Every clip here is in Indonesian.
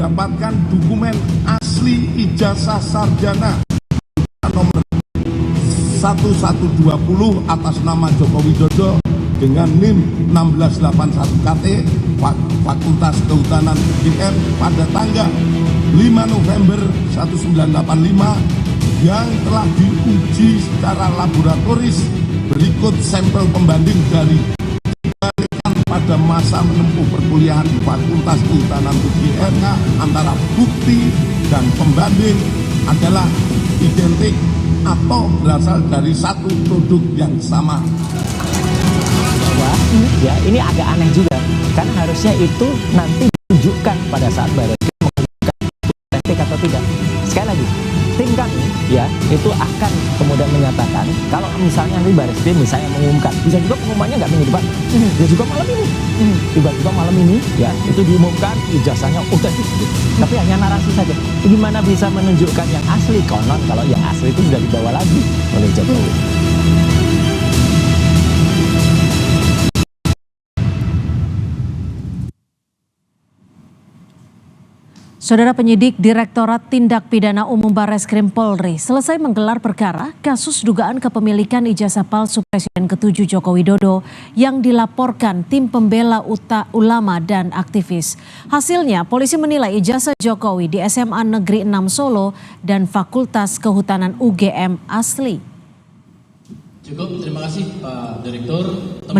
mendapatkan dokumen asli ijazah sarjana nomor 1120 atas nama Joko Widodo dengan NIM 1681 KT Fakultas Kehutanan UGM pada tanggal 5 November 1985 yang telah diuji secara laboratoris. Berikut sampel pembanding dari rekan pada masa menempuh perkuliahan di Fakultas Kehutanan UGM antara bukti dan pembanding adalah identik atau berasal dari satu produk yang sama. Ya, ini agak aneh juga karena harusnya itu nanti ditunjukkan pada saat Baris Krim mengajukan etik atau tidak. Sekali lagi, tim kami ya itu akan kemudian menyatakan kalau misalnya nanti Baris Krim misalnya mengumumkan, bisa juga pengumumannya nggak minggu depan, bisa juga malam ini, tiba-tiba malam ini ya itu diumumkan ijazahnya udah tapi hanya narasi saja. Gimana bisa menunjukkan yang asli? Konon kalau yang asli itu sudah dibawa lagi oleh Jokowi. Saudara penyidik Direktorat Tindak Pidana Umum Barreskrim Polri selesai menggelar perkara kasus dugaan kepemilikan ijazah palsu Presiden ke-7 Joko Widodo yang dilaporkan tim pembela ulama dan aktivis. Hasilnya, polisi menilai ijazah Jokowi di SMA Negeri 6 Solo dan Fakultas Kehutanan UGM asli. Cukup, terima kasih Pak Direktur.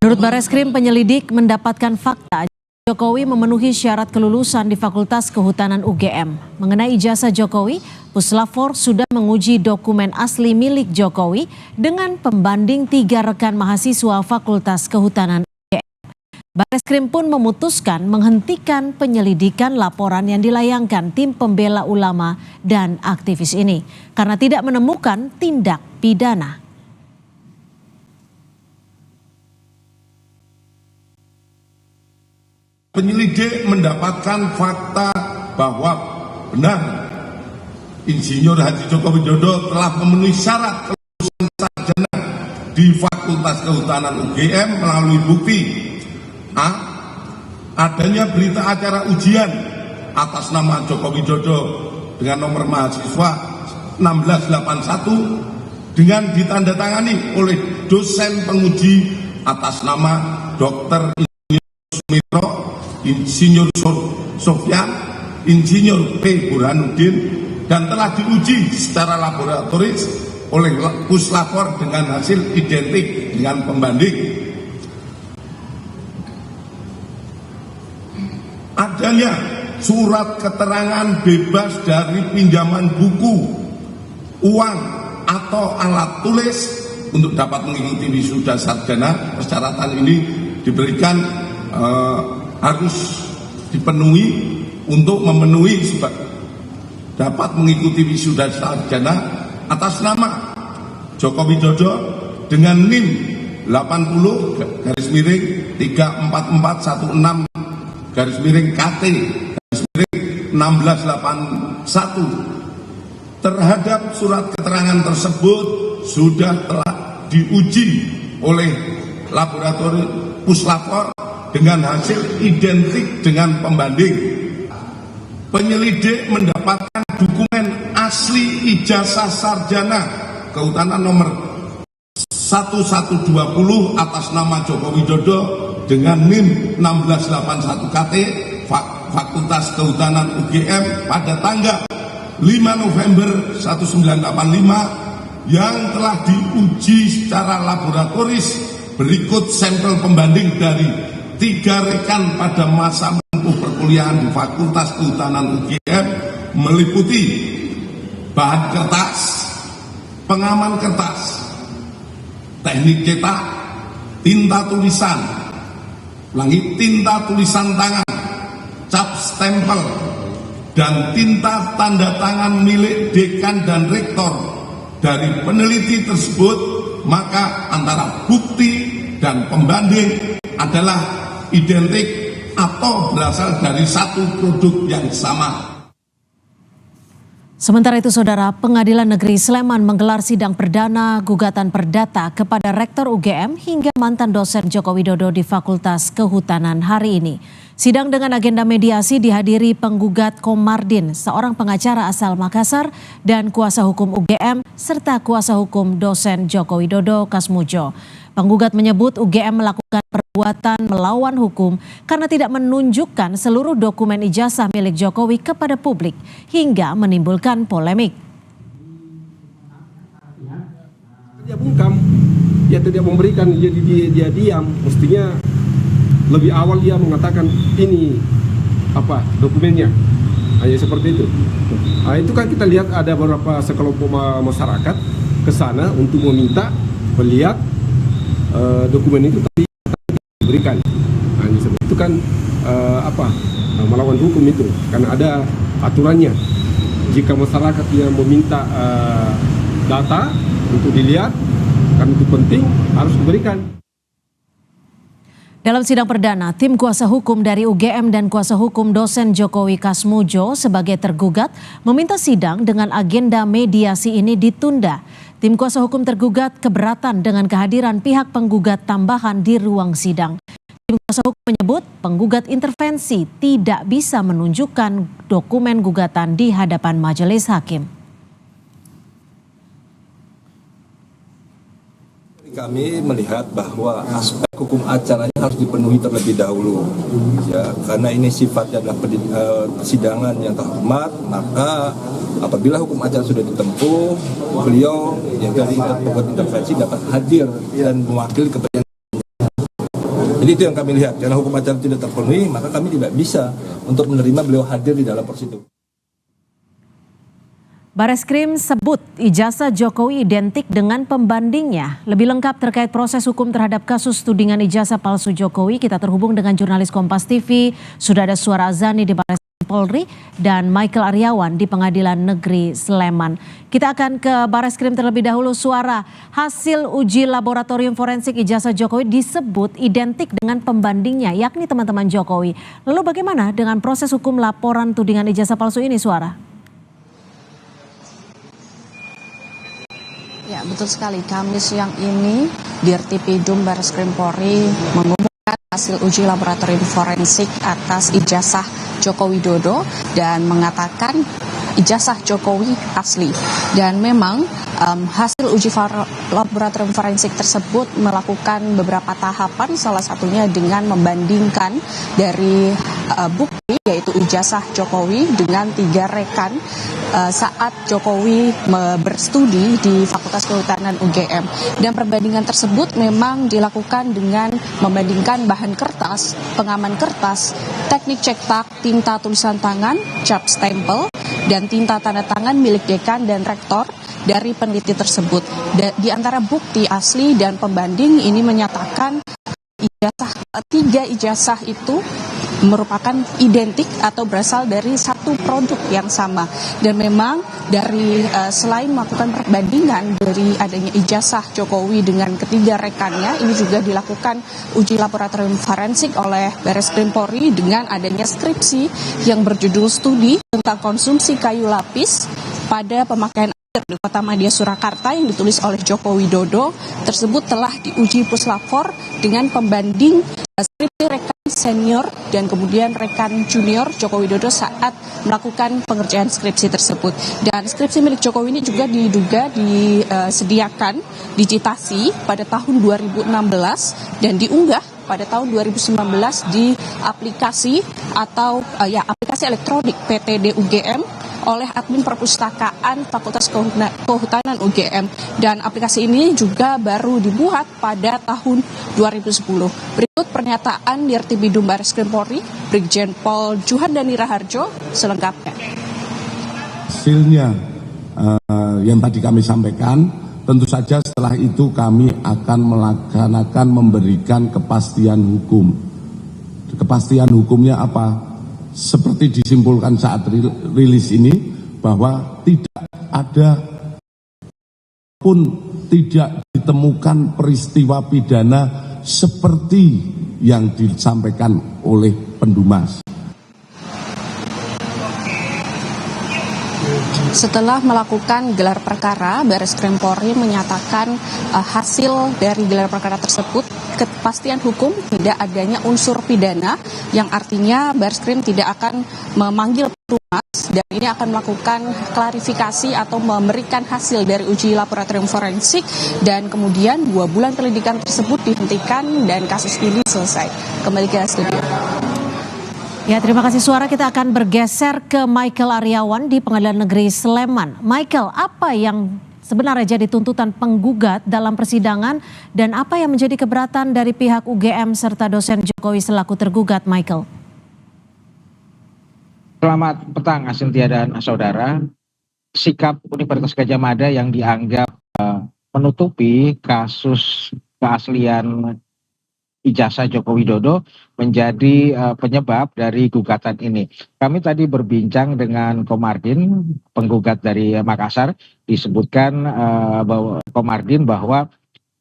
Menurut Barreskrim, penyelidik mendapatkan fakta Jokowi memenuhi syarat kelulusan di Fakultas Kehutanan UGM. Mengenai ijazah Jokowi, Puslapfor sudah menguji dokumen asli milik Jokowi dengan pembanding 3 rekan mahasiswa Fakultas Kehutanan UGM. Barreskrim pun memutuskan menghentikan penyelidikan laporan yang dilayangkan tim pembela ulama dan aktivis ini karena tidak menemukan tindak pidana. Penyelidik mendapatkan fakta bahwa benar Insinyur Haji Joko Widodo telah memenuhi syarat kelulusan sarjana di Fakultas Kehutanan UGM melalui bukti A. Adanya berita acara ujian atas nama Joko Widodo dengan nomor mahasiswa 1681 dengan ditandatangani oleh dosen penguji atas nama Dr. Sumitro, Insinyur Sofyan, Insinyur P. Burhanuddin dan telah diuji secara laboratoris oleh Puslapfor dengan hasil identik dengan pembanding. Adanya surat keterangan bebas dari pinjaman buku, uang atau alat tulis untuk dapat mengikuti wisuda sarjana. Persyaratan ini diberikan harus dipenuhi untuk memenuhi dapat mengikuti wisuda sarjana atas nama Joko Widodo dengan NIM 80/34416 KT 1681. Terhadap surat keterangan tersebut sudah telah diuji oleh laboratorium Puslapfor dengan hasil identik dengan pembanding. Penyelidik mendapatkan dokumen asli ijazah sarjana kehutanan nomor 1120 atas nama Joko Widodo dengan NIM 1681 KT Fakultas Kehutanan UGM pada tanggal 5 November 1985 yang telah diuji secara laboratoris. Berikut sampel pembanding dari 3 rekan pada masa menempuh perkuliahan di Fakultas Kehutanan UGM meliputi bahan kertas, pengaman kertas, teknik cetak, tinta tulisan, tinta tulisan tangan, cap stempel, dan tinta tanda tangan milik dekan dan rektor. Dari peneliti tersebut, maka antara bukti dan pembanding adalah identik atau berasal dari satu produk yang sama. Sementara itu, Saudara, Pengadilan Negeri Sleman menggelar sidang perdana gugatan perdata kepada Rektor UGM hingga mantan dosen Joko Widodo di Fakultas Kehutanan hari ini. Sidang dengan agenda mediasi dihadiri penggugat Komardin, seorang pengacara asal Makassar, dan kuasa hukum UGM serta kuasa hukum dosen Joko Widodo Kasmujo. Penggugat menyebut UGM melakukan perbuatan melawan hukum karena tidak menunjukkan seluruh dokumen ijazah milik Jokowi kepada publik hingga menimbulkan polemik. Dia bungkam, dia tidak memberikan, dia diam. Mestinya lebih awal dia mengatakan ini apa dokumennya, hanya seperti itu. Nah, itu kan kita lihat ada beberapa sekelompok masyarakat ke sana untuk meminta melihat dokumen itu tadi diberikan. Nah, itu kan melawan hukum itu, karena ada aturannya. Jika masyarakat yang meminta data untuk dilihat, kan itu penting, harus diberikan. Dalam sidang perdana, tim kuasa hukum dari UGM dan kuasa hukum dosen Jokowi Kasmujo sebagai tergugat meminta sidang dengan agenda mediasi ini ditunda. Tim kuasa hukum tergugat keberatan dengan kehadiran pihak penggugat tambahan di ruang sidang. Tim kuasa hukum menyebut penggugat intervensi tidak bisa menunjukkan dokumen gugatan di hadapan majelis hakim. Kami melihat bahwa aspek hukum acaranya harus dipenuhi terlebih dahulu, ya, karena ini sifatnya adalah persidangan yang terhormat. Maka apabila hukum acara sudah ditempuh, beliau yang dari penggugat intervensi dapat hadir dan mewakili kepentingan. Jadi itu yang kami lihat, karena hukum acara tidak terpenuhi, maka kami tidak bisa untuk menerima beliau hadir di dalam persidangan. Bareskrim sebut ijazah Jokowi identik dengan pembandingnya. Lebih lengkap terkait proses hukum terhadap kasus tudingan ijazah palsu Jokowi, kita terhubung dengan jurnalis Kompas TV. Sudah ada Suara Azani di Bareskrim Polri dan Michael Aryawan di Pengadilan Negeri Sleman. Kita akan ke Bareskrim terlebih dahulu. Suara, hasil uji laboratorium forensik ijazah Jokowi disebut identik dengan pembandingnya, yakni teman-teman Jokowi. Lalu bagaimana dengan proses hukum laporan tudingan ijazah palsu ini, Suara? Ya, betul sekali. Kamis siang ini Dirtipidum Bareskrim Polri mengumumkan hasil uji laboratorium forensik atas ijazah Joko Widodo dan mengatakan ijazah Jokowi asli. Dan memang hasil uji laboratorium forensik tersebut melakukan beberapa tahapan, salah satunya dengan membandingkan dari bukti yaitu ijazah Jokowi dengan 3 rekan saat Jokowi berstudi di Fakultas Kehutanan UGM. Dan perbandingan tersebut memang dilakukan dengan membandingkan bahan kertas, pengaman kertas, teknik cetak, tinta tulisan tangan, cap stempel, dan tinta tanda tangan milik dekan dan rektor dari peneliti tersebut. Di antara bukti asli dan pembanding ini menyatakan tiga ijazah itu merupakan identik atau berasal dari satu produk yang sama. Dan memang dari selain melakukan perbandingan dari adanya ijazah Jokowi dengan ketiga rekannya, ini juga dilakukan uji laboratorium forensik oleh Bareskrim Polri dengan adanya skripsi yang berjudul Studi tentang Konsumsi Kayu Lapis pada Pemakaian Air di Kota Madya Surakarta yang ditulis oleh Joko Widodo tersebut telah diuji puslapor dengan pembanding skripsi rekan senior dan kemudian rekan junior Joko Widodo saat melakukan pengerjaan skripsi tersebut. Dan skripsi milik Jokowi ini juga diduga disediakan digitasi pada tahun 2016 dan diunggah pada tahun 2019 di aplikasi atau aplikasi elektronik PTD UGM oleh admin perpustakaan Fakultas Kehutanan UGM. Dan aplikasi ini juga baru dibuat pada tahun 2010. Berikut pernyataan Dirtipidum Bareskrim Polri, Brigjen Pol Juhandani Raharjo, selengkapnya. Hasilnya yang tadi kami sampaikan, tentu saja setelah itu kami akan melaksanakan memberikan kepastian hukum. Kepastian hukumnya apa? Seperti disimpulkan saat rilis ini, bahwa tidak ada pun tidak ditemukan peristiwa pidana seperti yang disampaikan oleh pendumas. Setelah melakukan gelar perkara, Barreskrim Polri menyatakan hasil dari gelar perkara tersebut kepastian hukum, tidak adanya unsur pidana, yang artinya Barreskrim tidak akan memanggil petugas dan ini akan melakukan klarifikasi atau memberikan hasil dari uji laboratorium forensik, dan kemudian 2 bulan penyelidikan tersebut dihentikan dan kasus ini selesai. Kembali ke studio. Ya, terima kasih Suara. Kita akan bergeser ke Michael Aryawan di Pengadilan Negeri Sleman. Michael, apa yang sebenarnya jadi tuntutan penggugat dalam persidangan dan apa yang menjadi keberatan dari pihak UGM serta dosen Jokowi selaku tergugat, Michael? Selamat petang Asintia dan saudara. Sikap Universitas Gadjah Mada yang dianggap menutupi kasus keaslian ijazah Joko Widodo menjadi penyebab dari gugatan ini. Kami tadi berbincang dengan Komardin, penggugat dari Makassar, disebutkan bahwa Komardin bahwa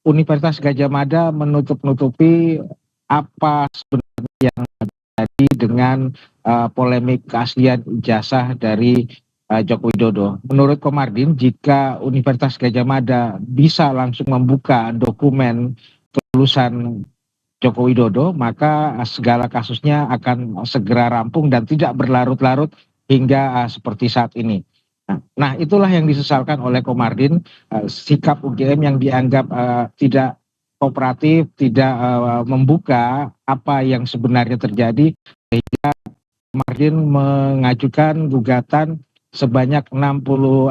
Universitas Gadjah Mada menutup-nutupi apa sebenarnya yang terjadi dengan polemik keaslian ijazah dari Joko Widodo. Menurut Komardin, jika Universitas Gadjah Mada bisa langsung membuka dokumen kelulusan Joko Widodo, maka segala kasusnya akan segera rampung dan tidak berlarut-larut hingga seperti saat ini. Nah, itulah yang disesalkan oleh Komardin, sikap UGM yang dianggap tidak kooperatif, tidak membuka apa yang sebenarnya terjadi, sehingga Komardin mengajukan gugatan sebanyak 69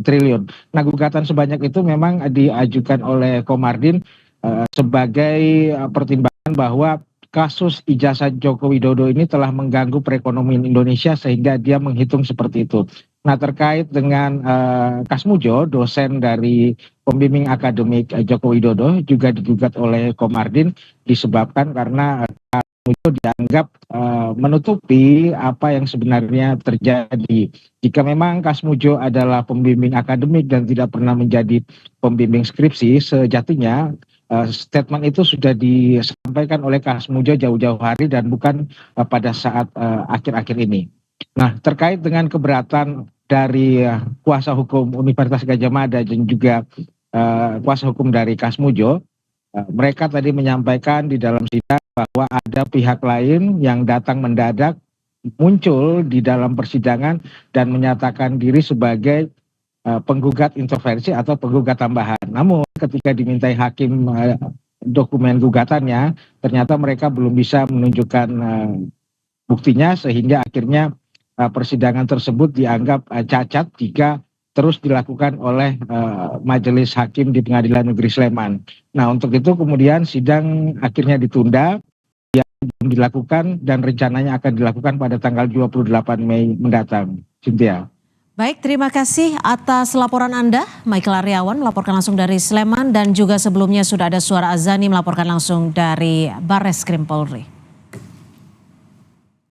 triliun. Nah, gugatan sebanyak itu memang diajukan oleh Komardin sebagai pertimbangan bahwa kasus ijazah Joko Widodo ini telah mengganggu perekonomian Indonesia sehingga dia menghitung seperti itu. Nah, terkait dengan Kasmujo, dosen dari pembimbing akademik Joko Widodo, juga digugat oleh Komardin disebabkan karena Kasmujo dianggap menutupi apa yang sebenarnya terjadi. Jika memang Kasmujo adalah pembimbing akademik dan tidak pernah menjadi pembimbing skripsi, sejatinya statement itu sudah disampaikan oleh Kasmujo jauh-jauh hari dan bukan pada saat akhir-akhir ini. Nah, terkait dengan keberatan dari kuasa hukum Universitas Gadjah Mada dan juga kuasa hukum dari Kasmujo, mereka tadi menyampaikan di dalam sidang bahwa ada pihak lain yang datang mendadak muncul di dalam persidangan dan menyatakan diri sebagai penggugat intervensi atau penggugat tambahan. Namun ketika dimintai hakim dokumen gugatannya, ternyata mereka belum bisa menunjukkan buktinya sehingga akhirnya persidangan tersebut dianggap cacat jika terus dilakukan oleh majelis hakim di Pengadilan Negeri Sleman. Nah, untuk itu kemudian sidang akhirnya ditunda, yang belum dilakukan dan rencananya akan dilakukan pada tanggal 28 Mei mendatang. Cynthia. Baik, terima kasih atas laporan Anda. Michael Aryawan melaporkan langsung dari Sleman dan juga sebelumnya sudah ada Suara Azani melaporkan langsung dari Barreskrim Polri.